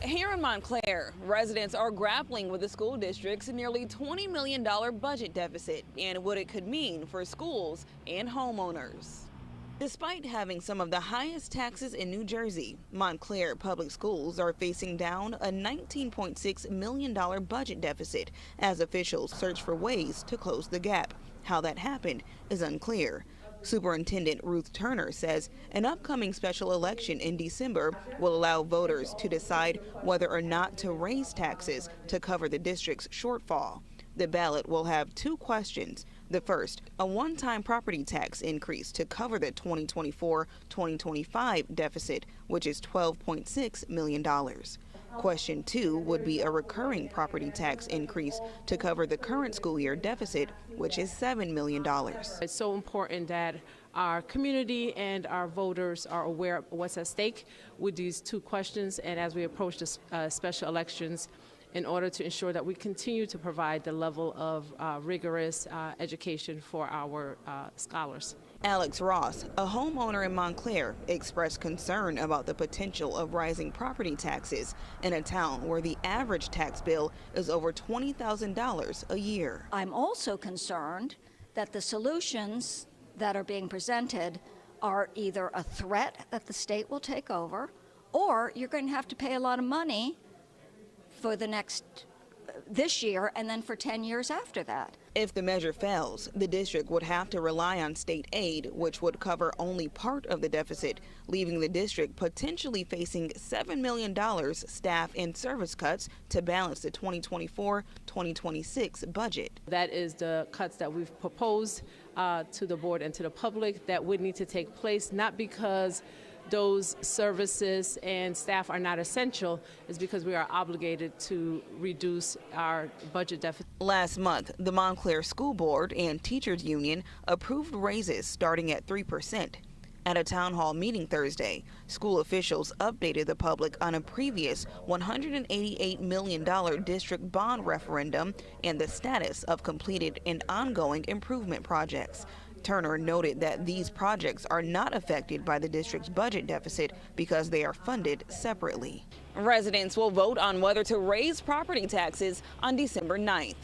Here in Montclair, residents are grappling with the school district's nearly $20 million budget deficit and what it could mean for schools and homeowners. Despite having some of the highest taxes in New Jersey, Montclair Public Schools are facing down a $19.6 million budget deficit as officials search for ways to close the gap. How that happened is unclear. Superintendent Ruth Turner says an upcoming special election in December will allow voters to decide whether or not to raise taxes to cover the district's shortfall. The ballot will have two questions. The first, a one-time property tax increase to cover the 2024-2025 deficit, which is $12.6 million. Question 2 would be a recurring property tax increase to cover the current school year deficit, which is $7 million. It's so important that our community and our voters are aware of what's at stake with these two questions, and as we approach the special elections, in order to ensure that we continue to provide the level of rigorous education for our scholars. Alex Ross, a homeowner in Montclair, expressed concern about the potential of rising property taxes in a town where the average tax bill is over $20,000 a year. I'm also concerned that the solutions that are being presented are either a threat that the state will take over, or you're going to have to pay a lot of money for this year and then for 10 years after that. If the measure fails, the district would have to rely on state aid, which would cover only part of the deficit, leaving the district potentially facing $7 million staff and service cuts to balance the 2024-2026 budget. That is the cuts that we've proposed to the board and to the public that would need to take place, not because those services and staff are not essential, is because we are obligated to reduce our budget deficit. Last month, the Montclair School Board and Teachers Union approved raises starting at 3%. At a town hall meeting Thursday, school officials updated the public on a previous $188 million district bond referendum and the status of completed and ongoing improvement projects. Turner noted that these projects are not affected by the district's budget deficit because they are funded separately. Residents will vote on whether to raise property taxes on December 9th.